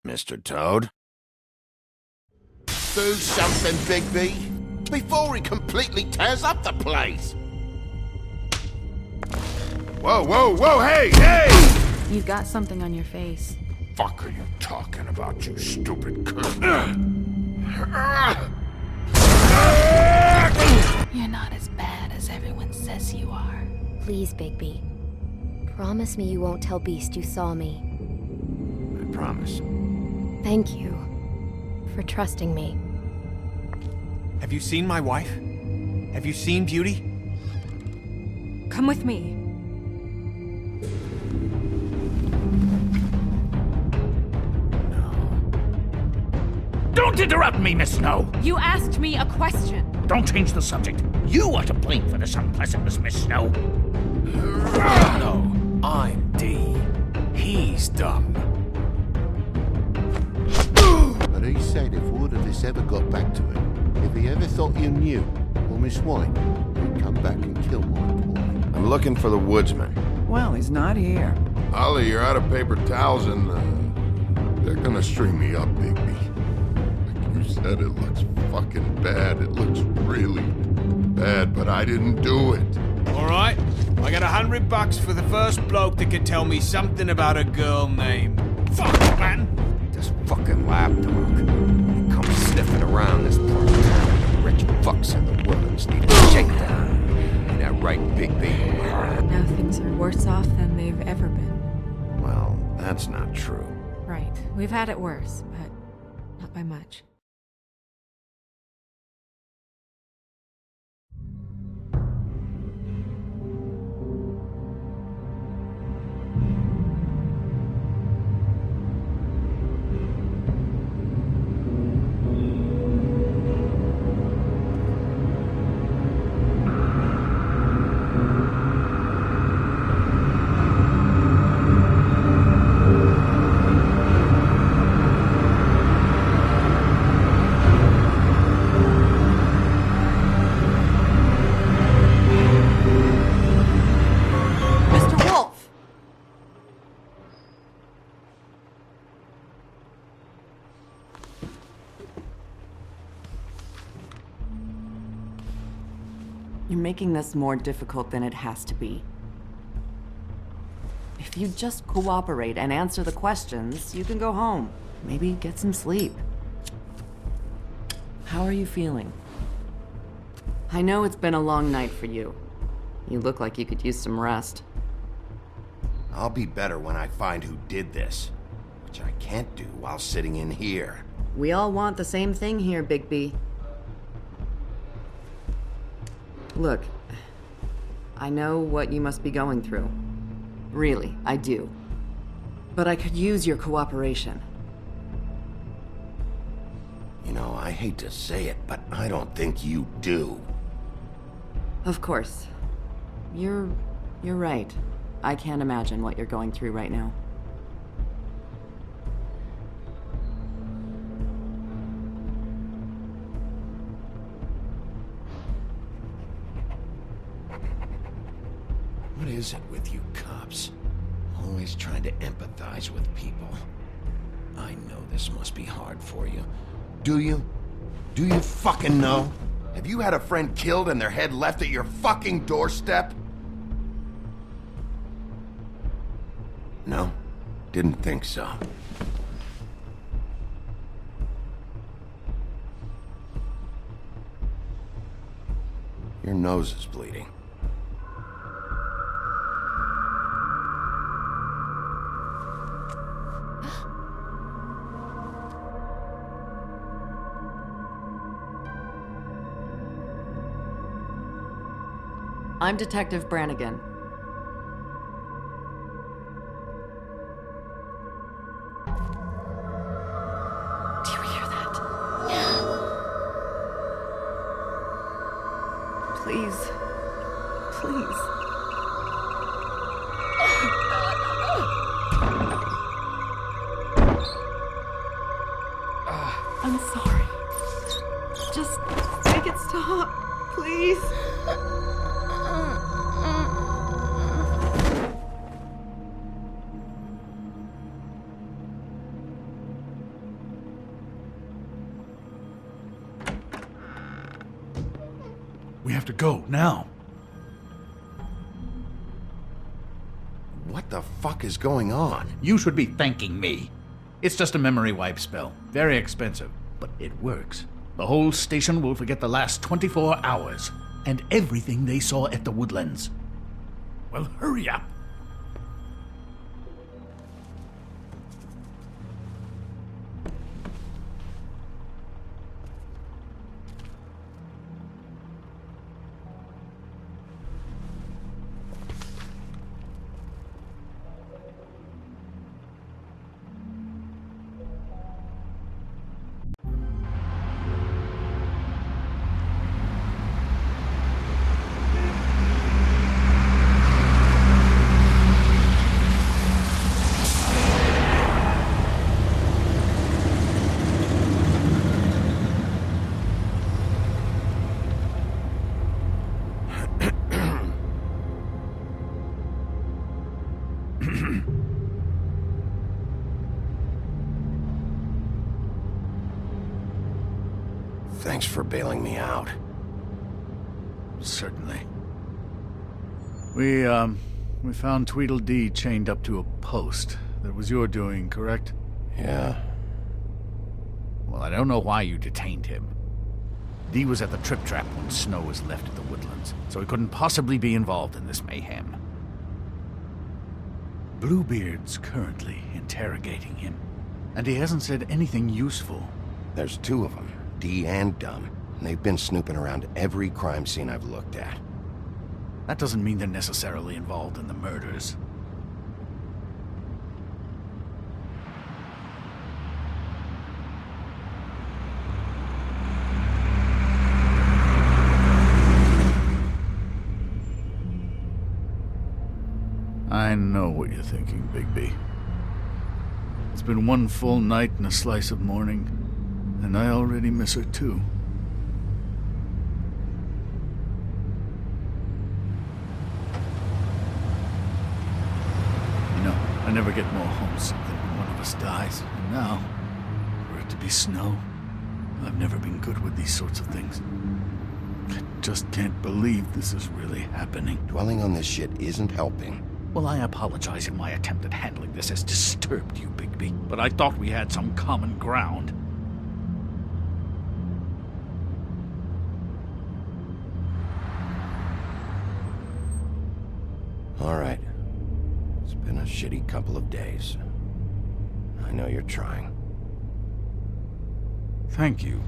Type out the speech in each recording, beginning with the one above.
Mr. Toad? Do something, Bigby, before he completely tears up the place! Whoa, whoa, whoa, hey, hey! You've got something on your face. Fuck are you talking about, you stupid cunt? You're not as bad as everyone says you are. Please, Bigby. Promise me you won't tell Beast you saw me. I promise. Thank you for trusting me. Have you seen my wife? Have you seen Beauty? Come with me. Don't interrupt me, Miss Snow! You asked me a question. Don't change the subject. You are to blame for this unpleasantness, Miss Snow. No, I'm D. He's dumb. But he said if word of this ever got back to him, if he ever thought you knew, or Miss White, he'd come back and kill my boy. I'm looking for the woodsman. Well, he's not here. Ollie, you're out of paper towels and, they're gonna string me up, Bigby. Like you said, it looks fucking bad. It looks really bad, but I didn't do it. All right, I got $100 for the first bloke that can tell me something about a girl named... Fuck, man! This fucking lapdog. He comes sniffing around this part of town. Rich fucks in the woods need a shakedown. Ain't that right, Bigby? Now things are worse off than they've ever been. Well, that's not true. Right. We've had it worse, but not by much. You're making this more difficult than it has to be. If you just cooperate and answer the questions, you can go home. Maybe get some sleep. How are you feeling? I know it's been a long night for you. You look like you could use some rest. I'll be better when I find who did this, which I can't do while sitting in here. We all want the same thing here, Bigby. Look, I know what you must be going through. Really, I do. But I could use your cooperation. You know, I hate to say it, but I don't think you do. Of course. You're right. I can't imagine what you're going through right now. What is it with you cops? Always trying to empathize with people. I know this must be hard for you. Do you? Do you fucking know? Have you had a friend killed and their head left at your fucking doorstep? No? Didn't think so. Your nose is bleeding. I'm Detective Brannigan. Do you hear that? Please. Please. I'm sorry. Just make it stop, please. We have to go, now. What the fuck is going on? You should be thanking me. It's just a memory wipe spell. Very expensive, but it works. The whole station will forget the last 24 hours and everything they saw at the Woodlands. Well, hurry up. Thanks for bailing me out. Certainly. We found Tweedledee chained up to a post. That was your doing, correct? Yeah. Well, I don't know why you detained him. Dee was at the Trip Trap when Snow was left at the Woodlands, so he couldn't possibly be involved in this mayhem. Bluebeard's currently interrogating him, and he hasn't said anything useful. There's two of them, Dee and Dunn, and they've been snooping around every crime scene I've looked at. That doesn't mean they're necessarily involved in the murders. I know what you're thinking, Bigby. It's been one full night and a slice of morning, and I already miss her too. You know, I never get more homesick than when one of us dies, and now, for it to be Snow, I've never been good with these sorts of things. I just can't believe this is really happening. Dwelling on this shit isn't helping. Well, I apologize if my attempt at handling this has disturbed you, Bigby, but I thought we had some common ground. All right. It's been a shitty couple of days. I know you're trying. Thank you.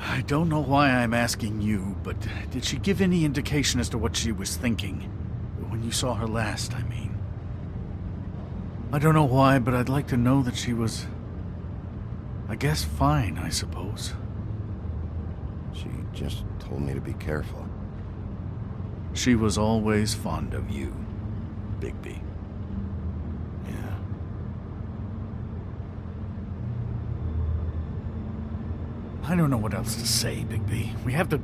I don't know why I'm asking you, but did she give any indication as to what she was thinking? When you saw her last, I mean. I don't know why, but I'd like to know that she was, I guess, fine, I suppose. She just told me to be careful. She was always fond of you, Bigby. Yeah. I don't know what else to say, Bigby. We have to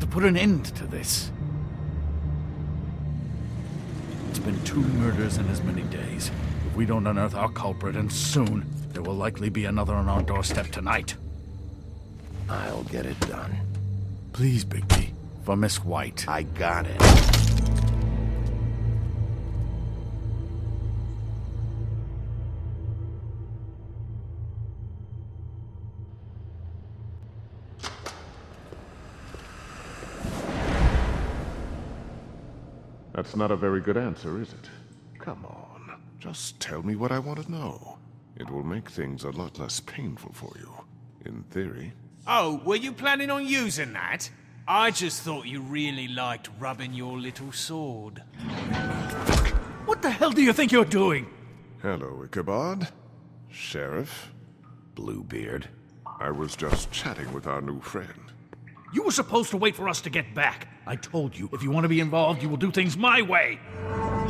put an end to this. It's been 2 murders in as many days. If we don't unearth our culprit, and soon, there will likely be another on our doorstep tonight. I'll get it done. Please, Bigby. For Miss White. I got it. That's not a very good answer, is it? Come on, just tell me what I want to know. It will make things a lot less painful for you, in theory. Oh, were you planning on using that? I just thought you really liked rubbing your little sword. What the hell do you think you're doing? Hello, Ichabod. Sheriff. Bluebeard. I was just chatting with our new friend. You were supposed to wait for us to get back. I told you, if you want to be involved, you will do things my way.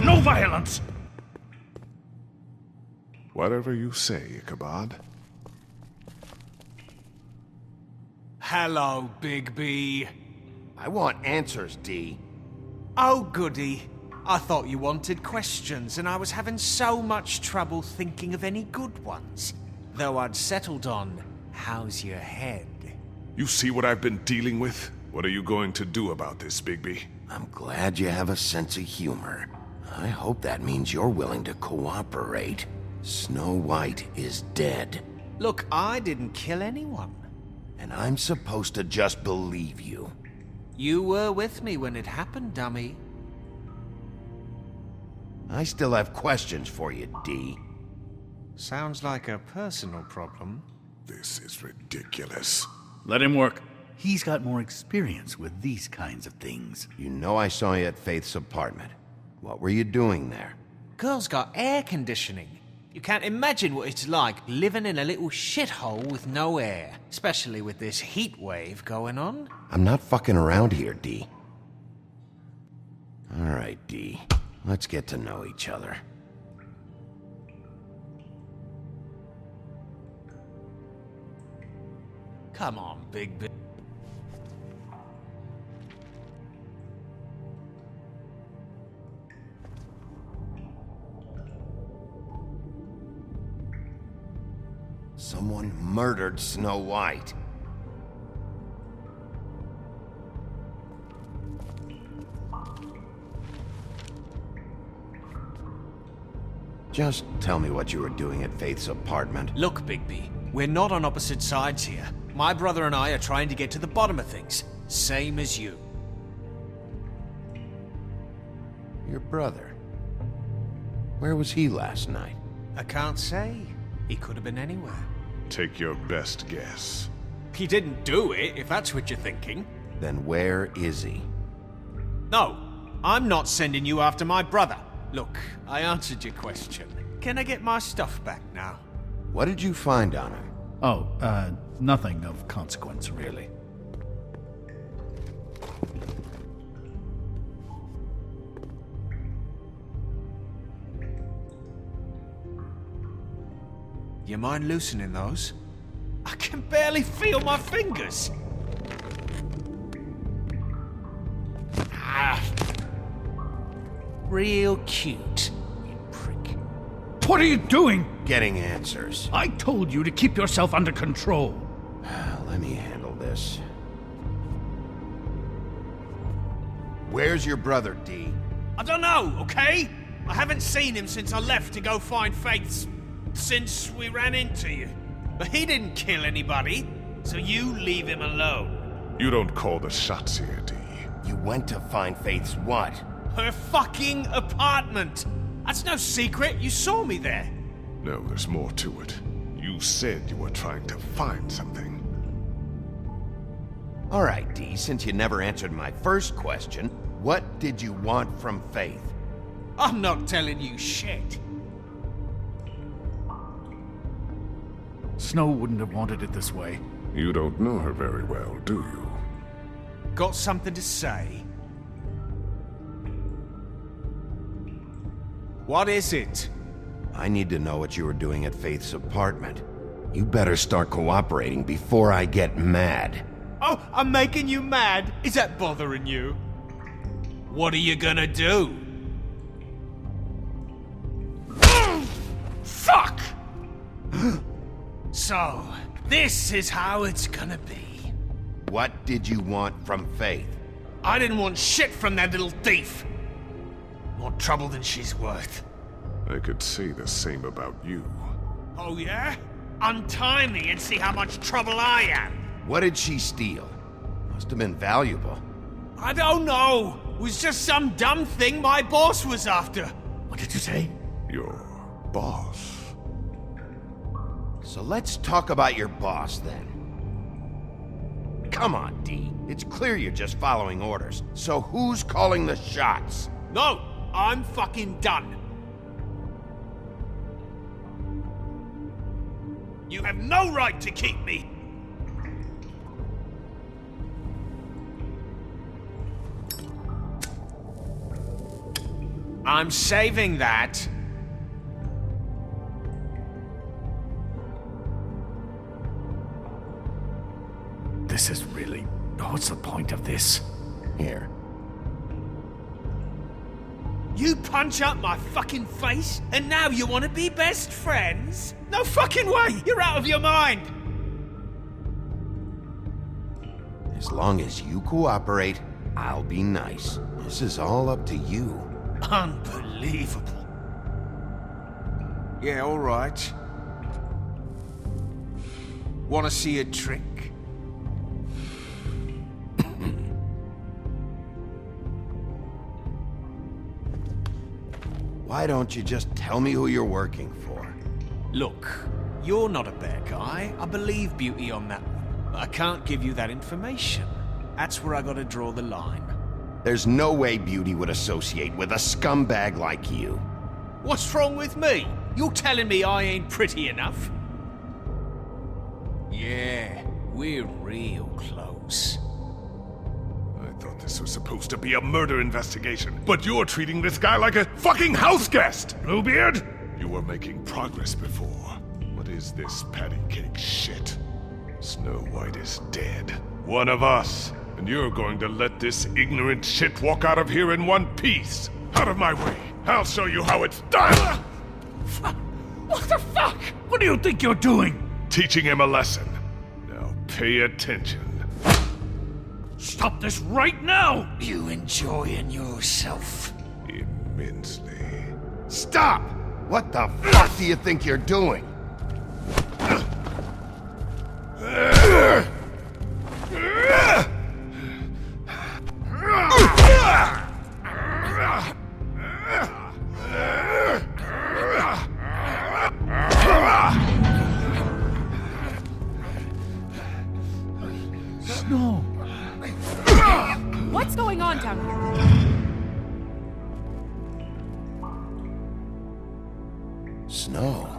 No violence! Whatever you say, Ichabod. Hello, Bigby. I want answers, Dee. Oh, goody. I thought you wanted questions, and I was having so much trouble thinking of any good ones. Though I'd settled on, how's your head? You see what I've been dealing with? What are you going to do about this, Bigby? I'm glad you have a sense of humor. I hope that means you're willing to cooperate. Snow White is dead. Look, I didn't kill anyone. And I'm supposed to just believe you. You were with me when it happened, dummy. I still have questions for you, D. Sounds like a personal problem. This is ridiculous. Let him work. He's got more experience with these kinds of things. You know I saw you at Faith's apartment. What were you doing there? Girl's got air conditioning. You can't imagine what it's like living in a little shithole with no air, especially with this heat wave going on. I'm not fucking around here, D. All right, D. Let's get to know each other. Come on, Big. Someone murdered Snow White. Just tell me what you were doing at Faith's apartment. Look, Bigby, we're not on opposite sides here. My brother and I are trying to get to the bottom of things. Same as you. Your brother? Where was he last night? I can't say. He could have been anywhere. Take your best guess. He didn't do it, if that's what you're thinking. Then where is he? No, I'm not sending you after my brother. Look, I answered your question. Can I get my stuff back now? What did you find on him? Oh, nothing of consequence, really. You mind loosening those? I can barely feel my fingers. Ah. Real cute, you prick. What are you doing? Getting answers. I told you to keep yourself under control. Let me handle this. Where's your brother, D? I don't know, okay? I haven't seen him since I left to go find Faith's... since we ran into you. But he didn't kill anybody, so you leave him alone. You don't call the shots here, D. You went to find Faith's what? Her fucking apartment! That's no secret, you saw me there. No, there's more to it. You said you were trying to find something. All right, D, since you never answered my first question, what did you want from Faith? I'm not telling you shit. Snow wouldn't have wanted it this way. You don't know her very well, do you? Got something to say? What is it? I need to know what you were doing at Faith's apartment. You better start cooperating before I get mad. Oh, I'm making you mad? Is that bothering you? What are you gonna do? Fuck! So, this is how it's gonna be. What did you want from Faith? I didn't want shit from that little thief. More trouble than she's worth. I could say the same about you. Oh yeah? Untie me and see how much trouble I am. What did she steal? Must have been valuable. I don't know. It was just some dumb thing my boss was after. What did you say? Your boss. So let's talk about your boss then. Come on, D. It's clear you're just following orders. So who's calling the shots? No, I'm fucking done. You have no right to keep me. I'm saving that. This is really... what's the point of this? Here. You punch up my fucking face, and now you want to be best friends? No fucking way! You're out of your mind! As long as you cooperate, I'll be nice. This is all up to you. Unbelievable. Yeah, all right. Want to see a trick? Why don't you just tell me who you're working for? Look, you're not a bad guy. I believe Beauty on that one. But I can't give you that information. That's where I gotta draw the line. There's no way Beauty would associate with a scumbag like you. What's wrong with me? You're telling me I ain't pretty enough? Yeah, we're real close. I thought this was supposed to be a murder investigation, but you're treating this guy like a fucking house guest, Bluebeard! You were making progress before. What is this patty cake shit? Snow White is dead. One of us. And you're going to let this ignorant shit walk out of here in one piece. Out of my way. I'll show you how it's done! What the fuck? What do you think you're doing? Teaching him a lesson. Now pay attention. Stop this right now! You enjoying yourself? Immensely. Stop! What the fuck do you think you're doing? Snow! What's going on down here? Snow.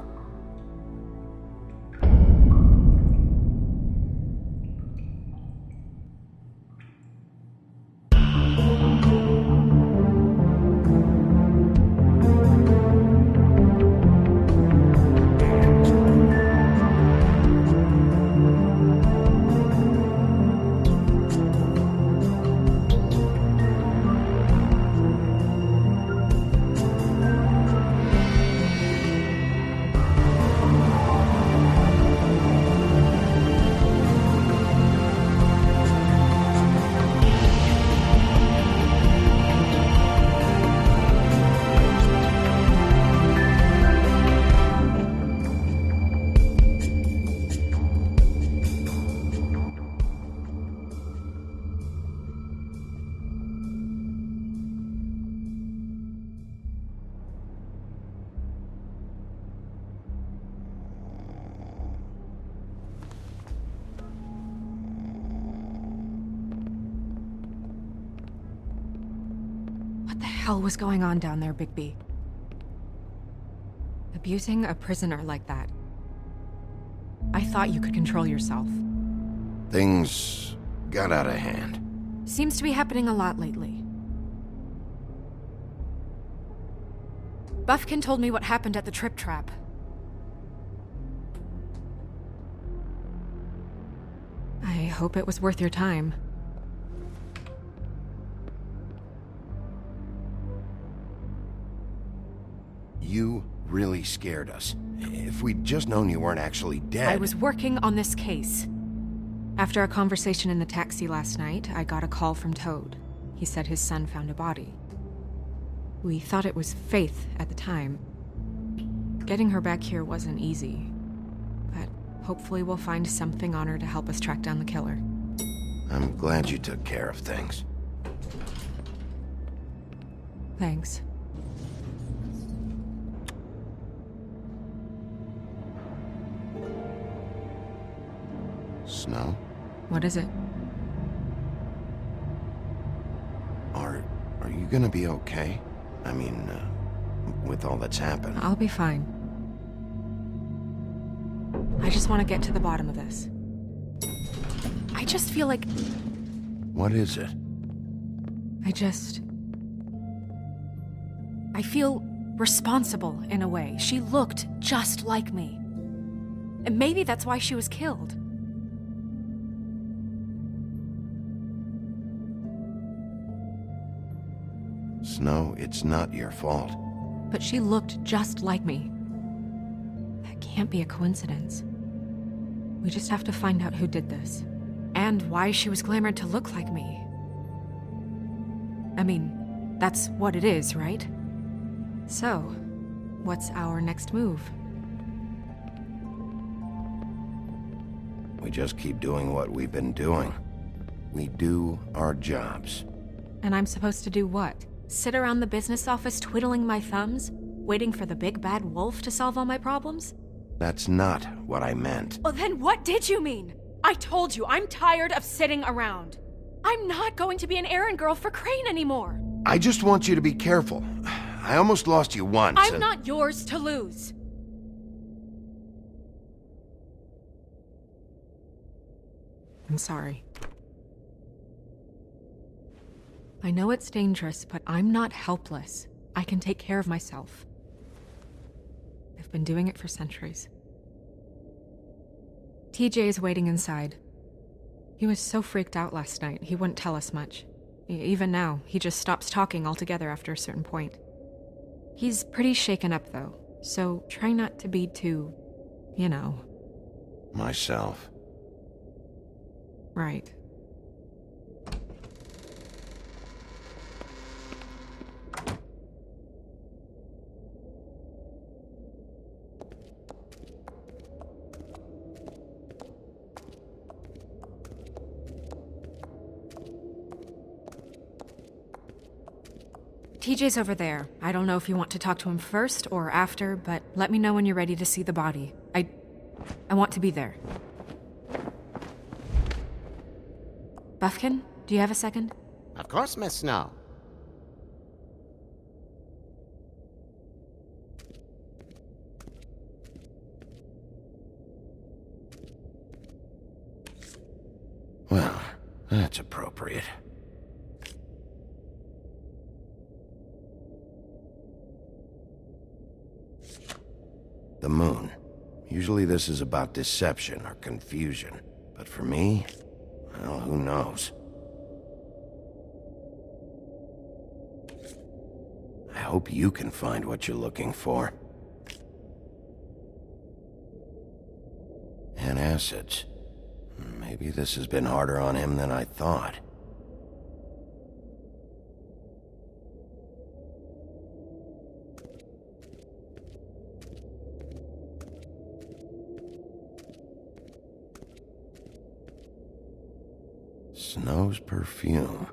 What the hell was going on down there, Bigby? Abusing a prisoner like that. I thought you could control yourself. Things got out of hand. Seems to be happening a lot lately. Buffkin told me what happened at the Trip Trap. I hope it was worth your time. You really scared us. If we'd just known you weren't actually dead... I was working on this case. After a conversation in the taxi last night, I got a call from Toad. He said his son found a body. We thought it was Faith at the time. Getting her back here wasn't easy. But hopefully we'll find something on her to help us track down the killer. I'm glad you took care of things. Thanks. Snow? What is it? Are you gonna be okay? I mean, with all that's happened. I'll be fine. I just want to get to the bottom of this. I just feel like... What is it? I feel responsible in a way. She looked just like me. And maybe that's why she was killed. Snow, it's not your fault. But she looked just like me. That can't be a coincidence. We just have to find out who did this. And why she was glamored to look like me. I mean, that's what it is, right? So, what's our next move? We just keep doing what we've been doing. We do our jobs. And I'm supposed to do what? Sit around the business office twiddling my thumbs, waiting for the big bad wolf to solve all my problems? That's not what I meant. Well, then what did you mean? I told you, I'm tired of sitting around. I'm not going to be an errand girl for Crane anymore. I just want you to be careful. I almost lost you once. I'm not yours to lose. I'm sorry. I know it's dangerous, but I'm not helpless. I can take care of myself. I've been doing it for centuries. TJ is waiting inside. He was so freaked out last night, he wouldn't tell us much. Even now, he just stops talking altogether after a certain point. He's pretty shaken up, though, so try not to be too, you know. Myself. Right. TJ's over there. I don't know if you want to talk to him first or after, but let me know when you're ready to see the body. I want to be there. Buffkin, do you have a second? Of course, Miss Snow. Well, that's appropriate. The moon. Usually this is about deception or confusion. But for me, well, who knows? I hope you can find what you're looking for. And acids. Maybe this has been harder on him than I thought. Snow's perfume.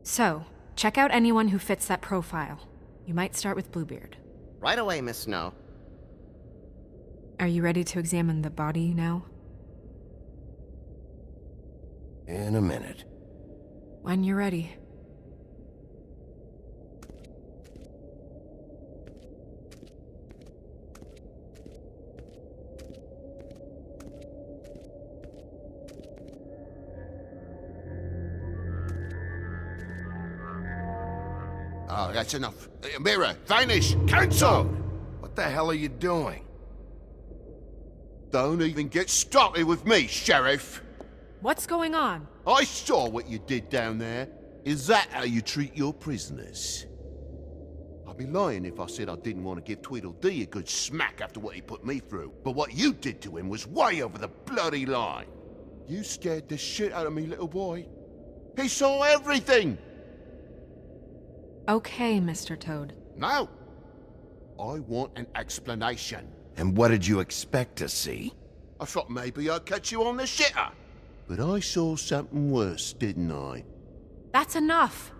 So, check out anyone who fits that profile. You might start with Bluebeard. Right away, Miss Snow. Are you ready to examine the body now? In a minute. When you're ready. Oh, that's enough. Mirror, vanish, cancel! What the hell are you doing? Don't even get started with me, Sheriff. What's going on? I saw what you did down there. Is that how you treat your prisoners? I'd be lying if I said I didn't want to give Tweedledee a good smack after what he put me through. But what you did to him was way over the bloody line. You scared the shit out of me, little boy. He saw everything! Okay, Mr. Toad. No. I want an explanation. And what did you expect to see? I thought maybe I'd catch you on the shitter. But I saw something worse, didn't I? That's enough!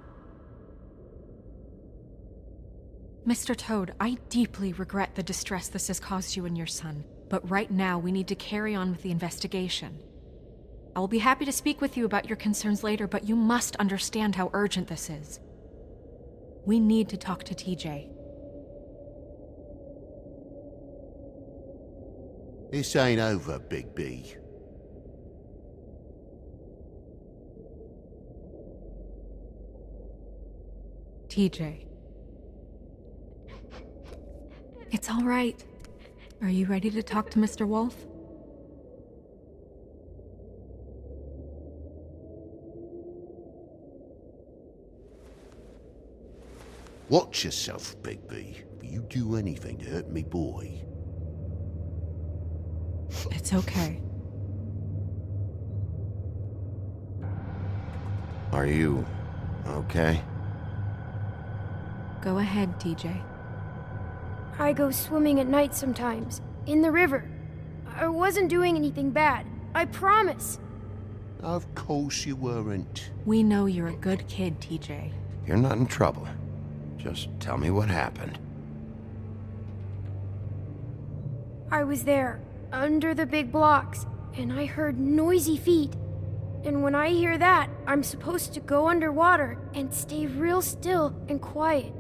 Mr. Toad, I deeply regret the distress this has caused you and your son, but right now we need to carry on with the investigation. I will be happy to speak with you about your concerns later, but you must understand how urgent this is. We need to talk to TJ. This ain't over, Big B. TJ. It's all right. Are you ready to talk to Mr. Wolf? Watch yourself, Bigby. If you do anything to hurt me boy. It's okay. Are you okay? Go ahead, TJ. I go swimming at night sometimes, in the river. I wasn't doing anything bad, I promise. Of course you weren't. We know you're a good kid, TJ. You're not in trouble. Just tell me what happened. I was there, under the big blocks, and I heard noisy feet. And when I hear that, I'm supposed to go underwater and stay real still and quiet.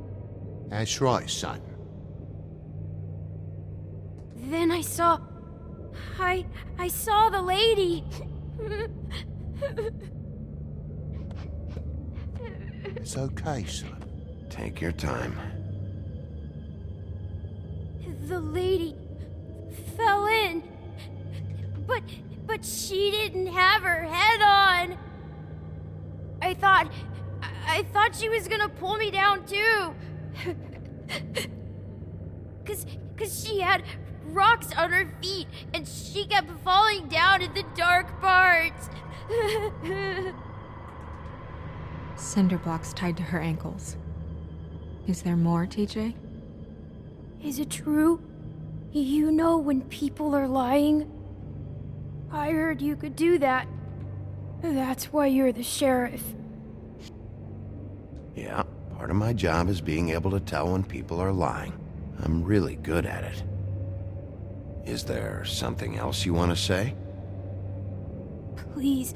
That's right, son. Then I saw the lady. It's okay, son. Take your time. The lady fell in. But she didn't have her head on. I thought she was gonna pull me down too. Cause she had rocks on her feet and she kept falling down in the dark parts. Cinder blocks tied to her ankles. Is there more, TJ? Is it true? You know when people are lying? I heard you could do that. That's why you're the sheriff. Yeah, part of my job is being able to tell when people are lying. I'm really good at it. Is there something else you want to say? Please,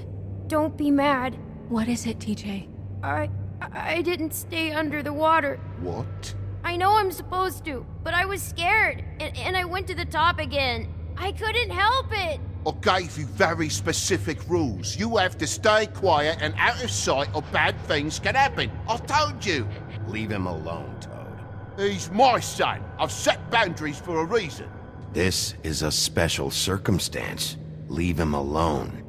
don't be mad. What is it, TJ? I didn't stay under the water. What? I know I'm supposed to, but I was scared, and I went to the top again. I couldn't help it. I gave you very specific rules. You have to stay quiet and out of sight or bad things can happen. I told you. Leave him alone, Toad. He's my son. I've set boundaries for a reason. This is a special circumstance. Leave him alone.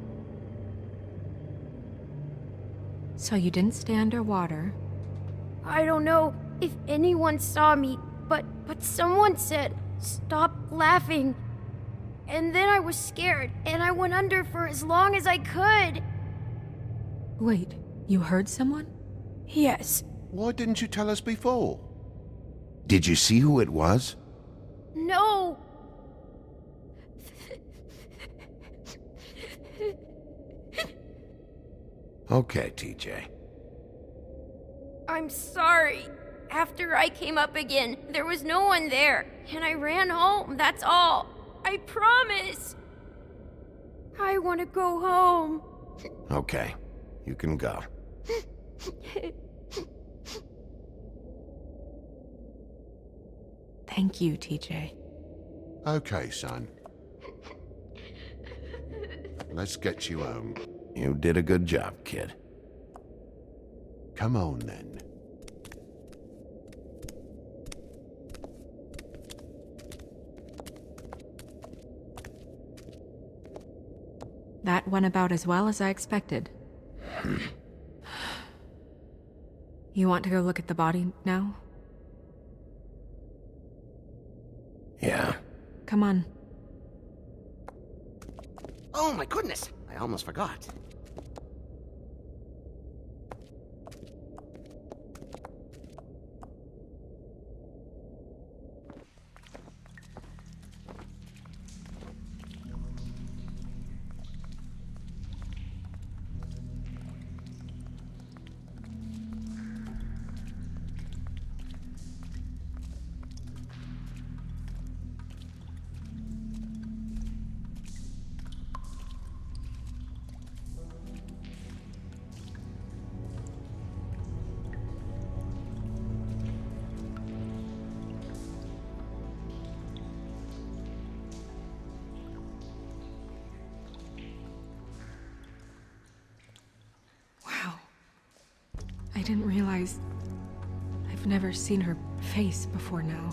So you didn't stay underwater. I don't know if anyone saw me, but someone said, "Stop laughing." And then I was scared, and I went under for as long as I could. Wait, you heard someone? Yes. Why didn't you tell us before? Did you see who it was? No. Okay, TJ. I'm sorry. After I came up again, there was no one there, and I ran home, that's all. I promise. I want to go home. Okay, you can go. Thank you, TJ. Okay, son. Let's get you home. You did a good job, kid. Come on, then. That went about as well as I expected. You want to go look at the body now? Yeah. Come on. Oh my goodness, I almost forgot. I didn't realize I've never seen her face before now.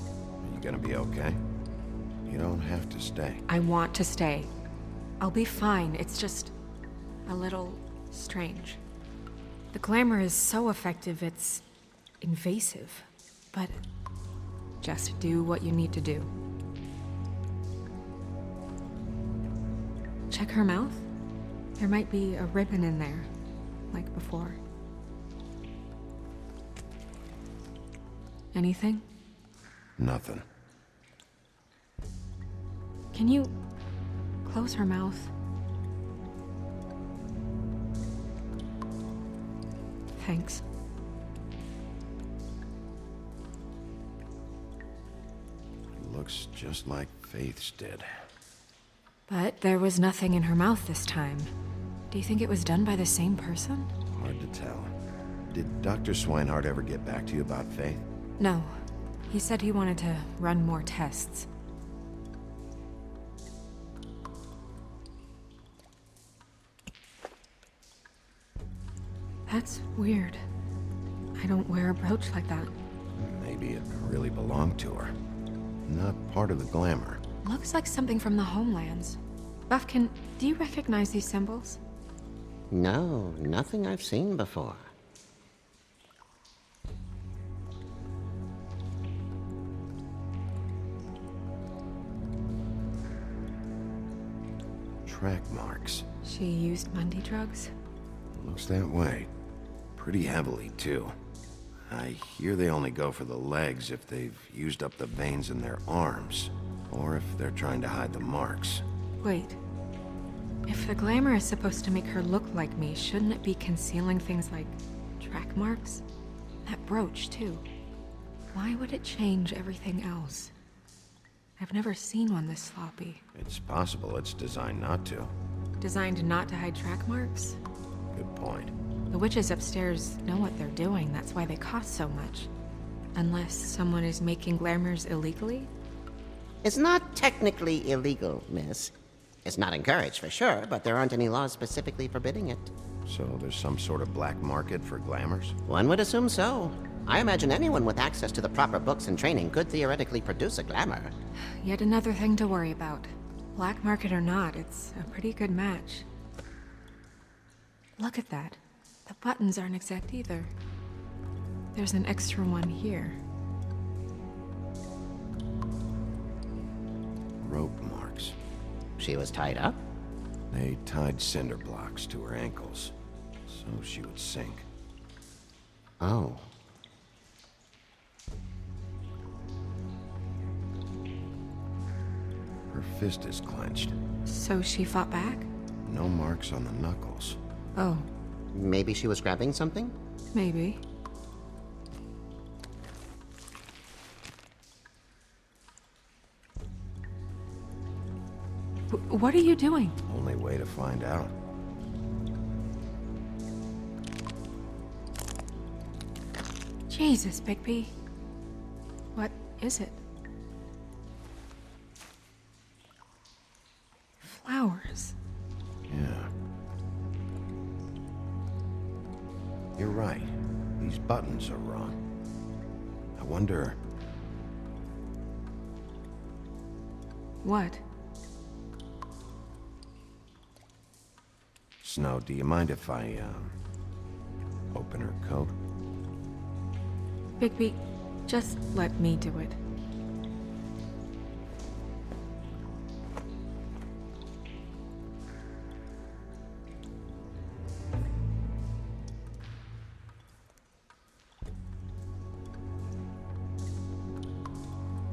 You gonna be okay? You don't have to stay. I want to stay. I'll be fine. It's just a little strange. The glamour is so effective, it's invasive. but just do what you need to do. Check her mouth. There might be a ribbon in there, like before. Anything? Nothing. Can you close her mouth? Thanks. Looks just like Faith's did. But there was nothing in her mouth this time. Do you think it was done by the same person? Hard to tell. Did Dr. Swinehart ever get back to you about Faith? No. He said he wanted to run more tests. That's weird. I don't wear a brooch like that. Maybe it really belonged to her. Not part of the glamour. Looks like something from the homelands. Buffkin, do you recognize these symbols? No, nothing I've seen before. Track marks. She used Mundy drugs? Looks that way. Pretty heavily, too. I hear they only go for the legs if they've used up the veins in their arms, or if they're trying to hide the marks. Wait. If the glamour is supposed to make her look like me, shouldn't it be concealing things like track marks? That brooch, too. Why would it change everything else? I've never seen one this sloppy. It's possible it's designed not to. Designed not to hide track marks? Good point. The witches upstairs know what they're doing, that's why they cost so much. Unless someone is making glamours illegally? It's not technically illegal, miss. It's not encouraged for sure, but there aren't any laws specifically forbidding it. So there's some sort of black market for glamours? One would assume so. I imagine anyone with access to the proper books and training could theoretically produce a glamour. Yet another thing to worry about. Black market or not, it's a pretty good match. Look at that. The buttons aren't exact either. There's an extra one here. Rope marks. She was tied up? They tied cinder blocks to her ankles, so she would sink. Oh. Her fist is clenched. So she fought back? No marks on the knuckles. Oh. Maybe she was grabbing something? Maybe. What are you doing? Only way to find out. Jesus, Bigby. What is it? Flowers. Yeah. You're right. These buttons are wrong. I wonder... What? Snow, do you mind if I, open her coat? Bigby, just let me do it.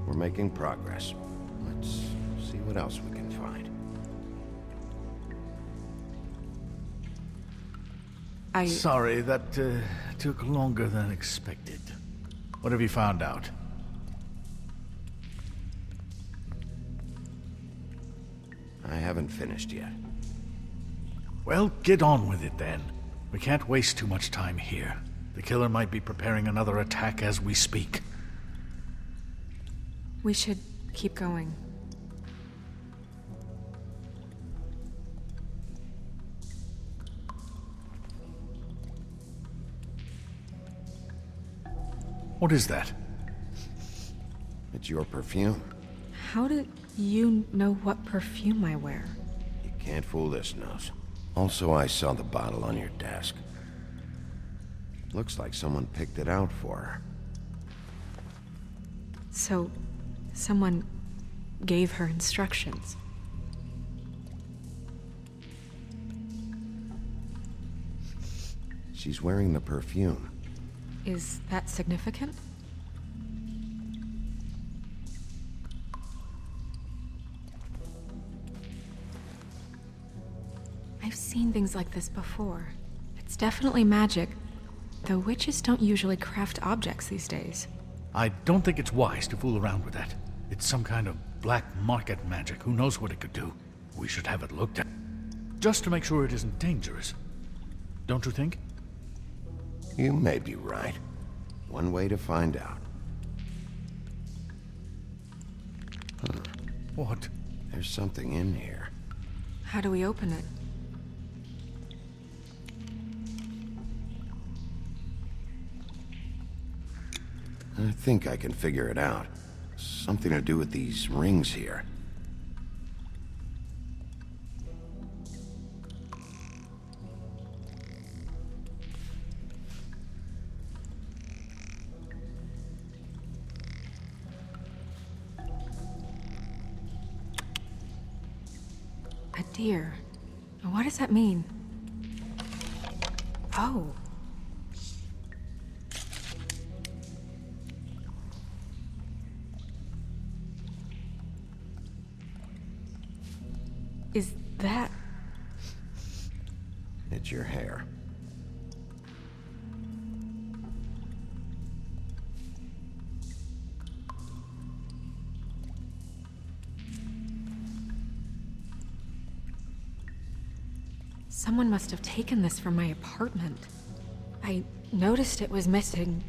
We're making progress. Let's see what else we can find. Sorry, that took longer than expected. What have you found out? I haven't finished yet. Well, get on with it then. We can't waste too much time here. The killer might be preparing another attack as we speak. We should keep going. What is that? It's your perfume. How do you know what perfume I wear? You can't fool this nose. Also, I saw the bottle on your desk. Looks like someone picked it out for her. So, someone gave her instructions. She's wearing the perfume. Is that significant? I've seen things like this before. It's definitely magic, though witches don't usually craft objects these days. I don't think it's wise to fool around with that. It's some kind of black market magic. Who knows what it could do? We should have it looked at, just to make sure it isn't dangerous. Don't you think? You may be right. One way to find out. Huh. What? There's something in here. How do we open it? I think I can figure it out. Something to do with these rings here. A deer. What does that mean? Oh. Is that... It's your hair. Someone must have taken this from my apartment. I noticed it was missing,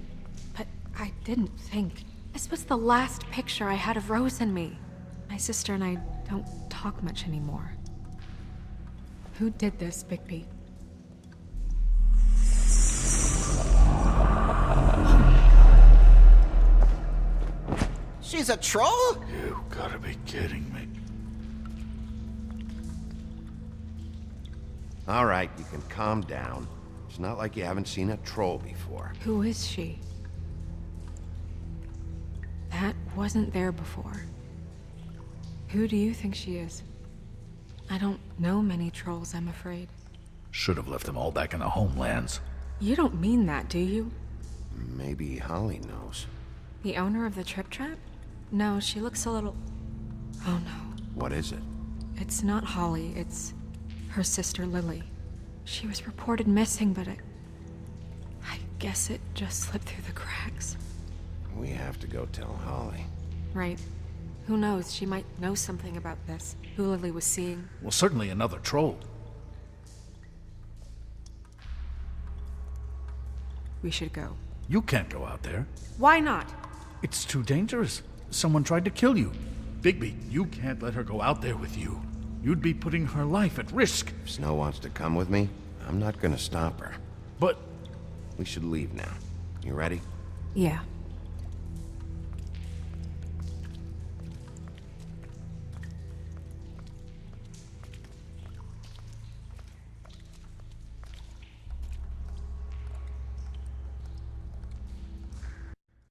but I didn't think. This was the last picture I had of Rose and me. My sister and I don't talk much anymore. Who did this, Bigby? She's a troll? You gotta be kidding me. All right, you can calm down. It's not like you haven't seen a troll before. Who is she? That wasn't there before. Who do you think she is? I don't know many trolls, I'm afraid. Should have left them all back in the homelands. You don't mean that, do you? Maybe Holly knows. The owner of the Trip Trap? No, she looks a little... Oh no. What is it? It's not Holly, it's her sister Lily. She was reported missing, but I guess it just slipped through the cracks. We have to go tell Holly. Right. Who knows, she might know something about this. Who Lily was seeing. Well, certainly another troll. We should go. You can't go out there. Why not? It's too dangerous. Someone tried to kill you. Bigby, you can't let her go out there with you. You'd be putting her life at risk. If Snow wants to come with me, I'm not gonna stop her. But... We should leave now. You ready? Yeah.